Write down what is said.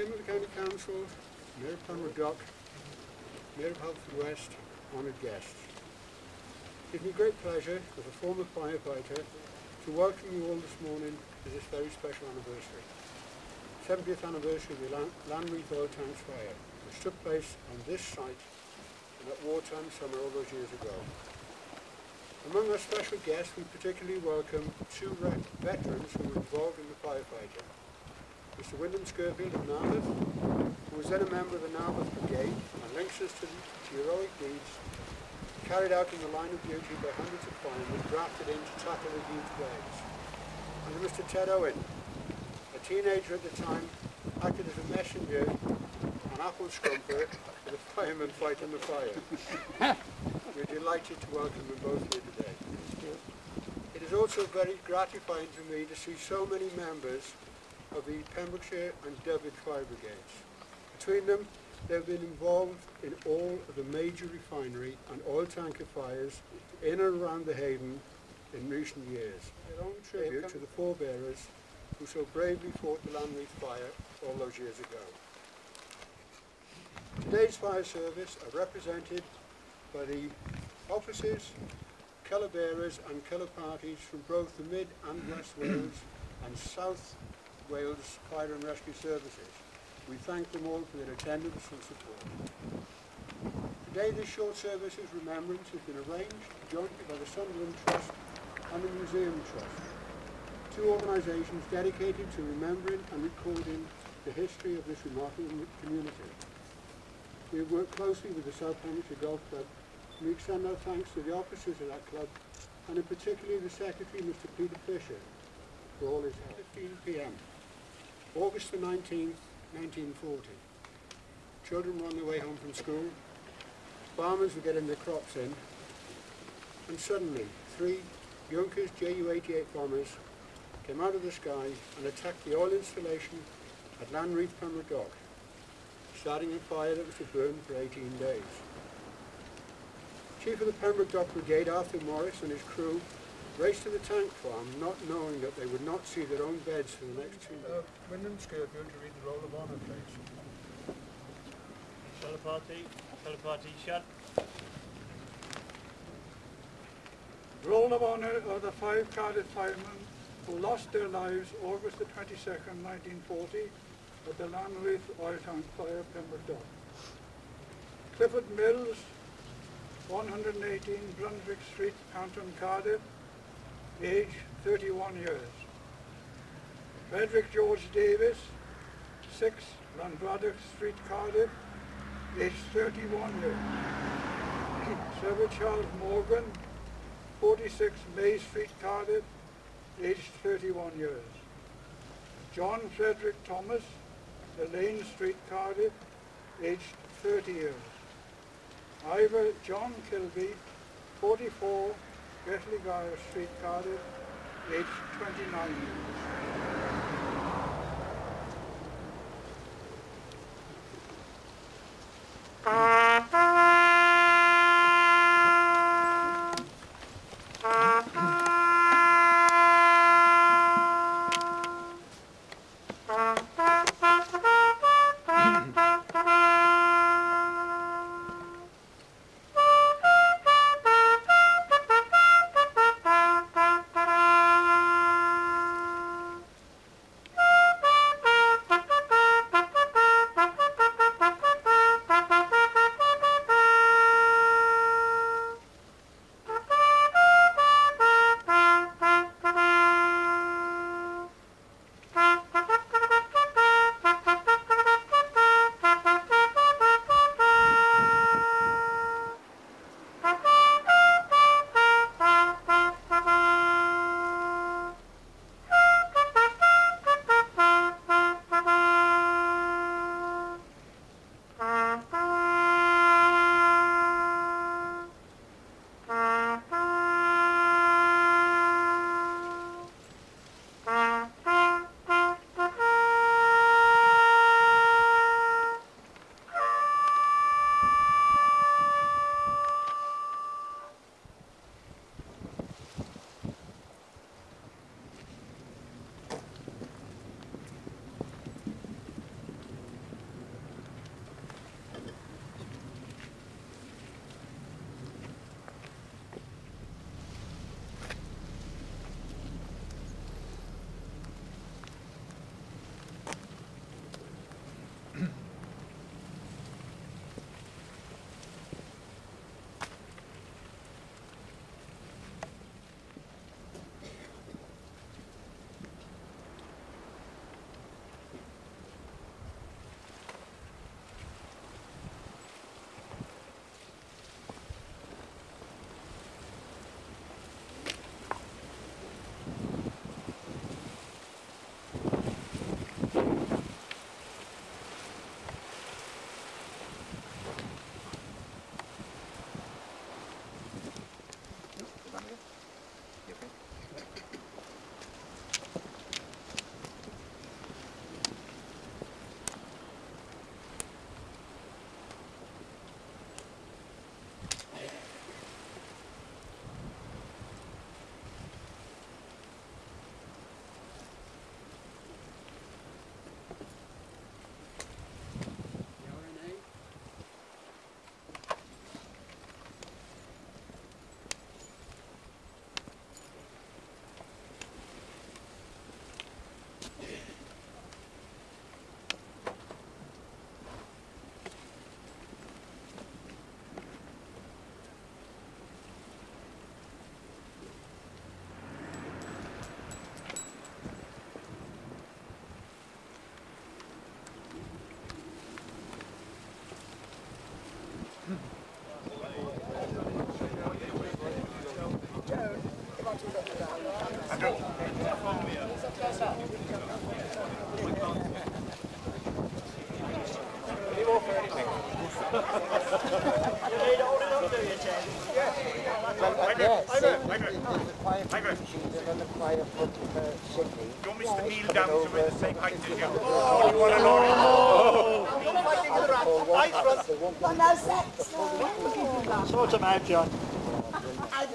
Chairman of the County Council, Mayor of Pembroke Dock, Mayor of Halford West, honoured guests. It gives me great pleasure, as a former firefighter, to welcome you all this morning to this very special anniversary. 70th anniversary of the Llanreath oil tanks fire, which took place on this site and at Wartime summer all those years ago. Among our special guests, we particularly welcome two veterans who were involved in the firefighting. Mr. Wyndham Scurfield of Llanreath, who was then a member of the Llanreath brigade and links us to heroic deeds carried out in the line of duty by hundreds of firemen drafted in to tackle the huge flames. And Mr. Ted Owen, a teenager at the time, acted as a messenger on apple scrumper for the firemen fighting the fire. We're delighted to welcome them both here today. It is also very gratifying to me to see so many members of the Pembrokeshire and Dyfed fire brigades. Between them, they have been involved in all of the major refinery and oil tanker fires in and around the Haven in recent years. Their own tribute to the forebearers who so bravely fought the Llanreath fire all those years ago. Today's fire service are represented by the officers, colour bearers and colour parties from both the Mid and West Wales and South Wales Fire and Rescue Services. We thank them all for their attendance and support. Today this short service's remembrance has been arranged jointly by the Sunderland Trust and the Museum Trust, two organisations dedicated to remembering and recording the history of this remarkable community. We have worked closely with the South Pembrokeshire Golf Club, and we extend our thanks to the officers of that club, and in particular the Secretary, Mr. Peter Fisher, for all his help. 15 p.m. August the 19th, 1940. Children were on their way home from school, farmers were getting their crops in, and suddenly 3 Junkers Ju-88 bombers came out of the sky and attacked the oil installation at Llanreath, Pembroke Dock, starting a fire that was to burn for 18 days. Chief of the Pembroke Dock Brigade, Arthur Morris, and his crew raced to the tank farm, not knowing that they would not see their own beds for the next 2 days. Wyndham Scurfield to read the roll of honour, please. Colour party, shut. Roll of honour of the 5 Cardiff firemen who lost their lives August the 22nd, 1940 at the Llanreath oil tank fire, Pembroke Dock. Clifford Mills, 118 Brunswick Street, Canton, Cardiff, age 31 years. Frederick George Davis, 6 Llanreath Street, Cardiff, age 31 years. Sir Charles Morgan, 46 May Street, Cardiff, aged 31 years. John Frederick Thomas, Lane Street, Cardiff, aged 30 years. Ivor John Kilby, 44 Bethlegar Street, Cardiff, aged 29 years. the same height as you. Oh, you want to know? Well, no sex. Sort them out, John. I